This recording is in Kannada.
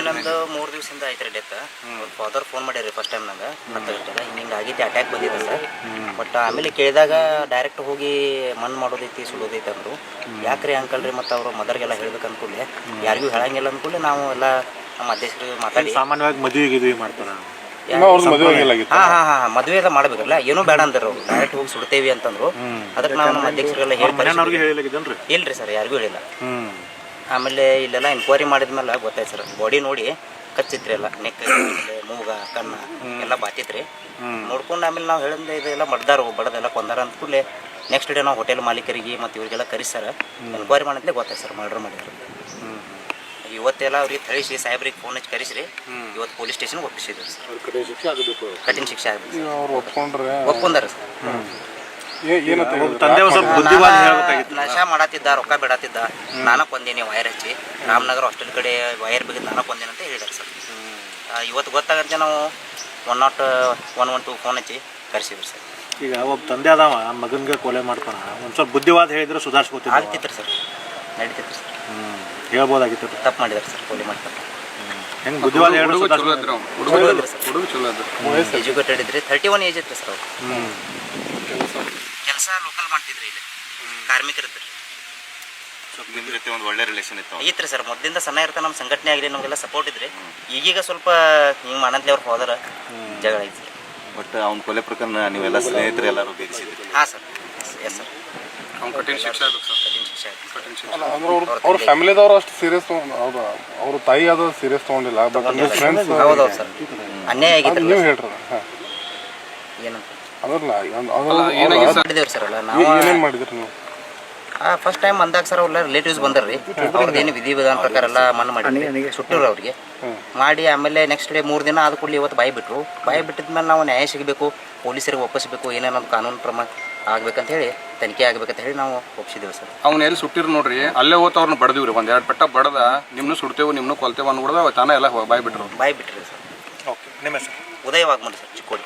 ನಮ್ದು 3 ದಿವಸದಿಂದ ಐತ್ರಿ ಡೆತ್. ಫಾದರ್ ಫೋನ್ ಮಾಡ್ಯಾರಿ ಫಸ್ಟ್ ಟೈಮ್ ನಂಗೆ ಗೊತ್ತಾಗಿತ್ತಲ್ಲ ಹಿಂಗೆ ಆಗೈತಿ ಅಟ್ಯಾಕ್ ಬಂದಿದೆ ಸರ್. ಬಟ್ ಆಮೇಲೆ ಕೇಳಿದಾಗ ಡೈರೆಕ್ಟ್ ಹೋಗಿ ಮಣ್ಣು ಮಾಡೋದೈತಿ ಸುಡೋದೈತಿ ಅಂದರು. ಯಾಕ್ರಿ ಅಂಕಲ್ ರೀ ಮತ್ತು ಅವರು ಮದರ್ಗೆಲ್ಲ ಹೇಳ್ಬೇಕು ಅಂದ್ಕೂಡಲೇ ಯಾರಿಗೂ ಹೇಳಂಗಿಲ್ಲ ಅಂದ್ಕೂಡಲೇ ನಾವು ಎಲ್ಲ ನಮ್ಮ ಅಧ್ಯಕ್ಷರು ಮಾತಾಡಿ ಸಾಮಾನ್ಯವಾಗಿ ಮದುವೆ ಮಾಡ್ತಾರೆ. ಮದುವೆ ಎಲ್ಲ ಮಾಡ್ಬೇಕಲ್ಲ ಏನೂ ಬೇಡ ಅಂದ್ರು ಅವ್ರು ಡೈರೆಕ್ಟ್ ಹೋಗಿ ಸುಡ್ತೇವಿ ಅಂತಂದ್ರು. ಅದಕ್ಕೆ ನಾವು ನಮ್ಮ ಅಧ್ಯಕ್ಷರೆಲ್ಲ ಇಲ್ರಿ ಸರ್ ಯಾರಿಗೂ ಹೇಳಿಲ್ಲ. ಆಮೇಲೆ ಇಲ್ಲೆಲ್ಲ ಎನ್ಕ್ವೈರಿ ಮಾಡಿದ್ಮೇಲೆ ಗೊತ್ತಾಯ್ತು ಸರ್. ಬಾಡಿ ನೋಡಿ ಕಚ್ಚಿತ್ರಿ ಎಲ್ಲ ನೆಕ್ ಮೂಗ ಕಣ್ಣು ಎಲ್ಲ ಬಾತಿತ್ರಿ. ನೋಡ್ಕೊಂಡು ಆಮೇಲೆ ನಾವು ಹೇಳಿದ್ರೆ ಇದೆಲ್ಲ ಬಡದೆಲ್ಲ ಕೊಂದಾರ ಅಂದ ಕೂಡಲೇ ನೆಕ್ಸ್ಟ್ ಡೇ ನಾವು ಹೋಟೆಲ್ ಮಾಲೀಕರಿಗೆ ಮತ್ತು ಇವರಿಗೆಲ್ಲ ಕರೆಸ್ತಾರ ಎನ್ಕ್ವೈರಿ ಮಾಡಿದ್ಲೇ ಗೊತ್ತಾಯ್ತು ಸರ್ ಮರ್ಡರ್ ಮಾಡಿದ್ರು. ಇವತ್ತೆಲ್ಲ ಅವ್ರಿಗೆ ಥಳಿಸಿ ಸಾಹೇಬ್ರಿಗೆ ಫೋನ್ ಹಚ್ಚಿ ಕರೆಸ್ರಿ ಇವತ್ತು ಪೊಲೀಸ್ ಸ್ಟೇಷನ್ಗೆ ಒಪ್ಪಿಸಿದ್ರು ಸರ್. ಕಠಿಣ ಶಿಕ್ಷೆ ಆಗಿದೆ ಒಪ್ಕೊಂಡಾರ ಸರ್. ನಶಾ ಮಾಡತ್ತಿದ್ದ ರೊಕ್ಕ ಬಿಡತ್ತಿದ್ದ ನಾನಾ ಕೊಂದೇನಿ ವೈರ್ ಹಚ್ಚಿ ರಾಮನಗರ ಹಾಸ್ಟೆಲ್ ಕಡೆ ವೈರ್ ಬಿಗಿದ್ ನಾನಾ ಕೊಂದೇನಿ ಅಂತ ಹೇಳಿದಾರೆ ಸರ್. ಇವತ್ತು ಗೊತ್ತಾಗಂತೆ ನಾವು 112 ಫೋನ್ ಹಚ್ಚಿ ಕರೆಸಿದ್ವಿ ಸರ್. ಈಗ ಒಬ್ಬ ತಂದೆ ಅದಾವ ಮಗನಿಗೆ ಕೊಲೆ ಮಾಡ್ತಾನ ಒಂದು ಸ್ವಲ್ಪ ಬುದ್ಧಿವಾದ ಹೇಳಿದ್ರೆ ಸುಧಾರಿಸ್ಕೋತೀವಿ ಆಗ್ತಿತ್ತು ಸರ್. ನಡೀತಿತ್ತು ಸರ್. ಹೇಳ್ಬೋದಾಗಿತ್ತು. ತಪ್ಪು ಮಾಡಿದಾರೆ ಸರ್ ಕೊಲೆ ಮಾಡ್ತಾರೆ. ಹೆಂಗೆ ಬುದ್ಧಿವಾದ ಎಜುಕೇಟೆಡ್ ಇದ್ರಿ 31 ಏಜ್ ಇತ್ತು ಸರ್. ಅವ್ರು ಕೆಲಸ ಲೋಕಲ್ ಮಾಡ್ತಿದ್ರಿ ಇಲ್ಲಿ ಕಾರ್ಮಿಕರಿದ್ರಿ. ನಿಮ್ಮ ಜೊತೆ ಒಂದು ಒಳ್ಳೆ ರಿಲೇಷನ್ ಇತ್ತು ಸರ್. ಮೊದಲಿಂದ ಸಣ್ಣ ಇರ್ತಾ ನಮ್ಮ ಸಂಘಟನೆ ಆಗಲಿ ನಮಗೆಲ್ಲ ಸಪೋರ್ಟ್ ಇದ್ರಿ. ಈಗೀಗ ಸ್ವಲ್ಪ ಹಿಂಗೆ ಮಾಡಂತಲೇ ಅವ್ರ ಫಾದರ್ ಜಗಳ ಐತಿ. ಬಟ್ ಅವ್ನ ಕೊಲೆ ಪ್ರಕರಣ ನೀವೆಲ್ಲ ಸ್ನೇಹಿತರು ಎಲ್ಲರೂ ಬೇಯಿಸಿದ್ರಿ. ಹಾಂ ಸರ್. Yes sir. ಕಠಿಣ ಶಿಕ್ಷೆ ಆಗಬೇಕು ಸರ್. ಕಠಿಣ ಶಿಕ್ಷೆ ಆಗುತ್ತೆ. ಅವ್ರ ಫ್ಯಾಮಿಲಿದವ್ರು ಅಷ್ಟು ಸೀರಿಯಸ್ ಹೌದು. ಅವ್ರ ತಾಯಿ ಅದು ಸೀರಿಯಸ್ ತೊಗೊಂಡಿಲ್ಲ. ಹೌದೌದು ಸರ್. ಅನ್ಯಾಯ ಆಗಿತ್ತು. ನೀವು ಹೇಳ್ರಿ ಏನಂತ ಮಾಡಿದೇವ್ರಿ ಸರ್. ಅಲ್ಲ ನಾವು ಏನೇನು ಮಾಡಿದ್ರಿ ನೀವು? ಫಸ್ಟ್ ಟೈಮ್ ಬಂದಾಗ ಸರ್ ಅವ್ರೆಲ್ಲ ರಿಲೇಟಿವ್ಸ್ ಬಂದರ್ರಿ. ಅವ್ರದ್ದೇನು ವಿಧಿ ವಿಧಾನ ಪ್ರಕಾರ ಎಲ್ಲ ಮಣ್ಣು ಮಾಡಿ ಸುಟ್ಟಿರು ಅವ್ರಿಗೆ ಮಾಡಿ. ಆಮೇಲೆ ನೆಕ್ಸ್ಟ್ ಡೇ 3 ದಿನ ಆದ ಕೂಡಲೇ ಇವತ್ತು ಬಾಯಿ ಬಿಟ್ಟಿದ್ಮೇಲೆ ನಾವು ನ್ಯಾಯ ಸಿಗಬೇಕು, ಪೊಲೀಸರಿಗೆ ಒಪ್ಪಿಸಬೇಕು, ಏನೇನೊಂದು ಕಾನೂನು ಪ್ರಮಾಣ ಆಗ್ಬೇಕಂತ ಹೇಳಿ ತನಿಖೆ ಆಗ್ಬೇಕಂತ ಹೇಳಿ ನಾವು ಒಪ್ಪಿಸಿದ್ದೇವೆ ಸರ್. ಅವ್ನ ಎಲ್ಲಿ ಸುಟ್ಟಿರು ನೋಡ್ರಿ ಅಲ್ಲೇ ಹೋತ ಅವ್ರನ್ನ ಬಡದಿವ್ರಿ. 1-2 ಪಟ್ಟ ಬಡದ ನಿಮ್ನು ಸುಡ್ತೇವೆ ನಿಮ್ನು ಕೊಲ್ತೇವೆ ಅಂದ್ಬಿಡ್ದ ತಾನೇ ಎಲ್ಲ ಬಾಯಿ ಬಿಟ್ರಿ ಸರ್. ಓಕೆ. ನಿಮ್ಮ ಹೆಸರು? ಉದಯ ವಾಗ್ಮನ್ ಸರ್, ಚಿಕ್ಕೋಡಿ.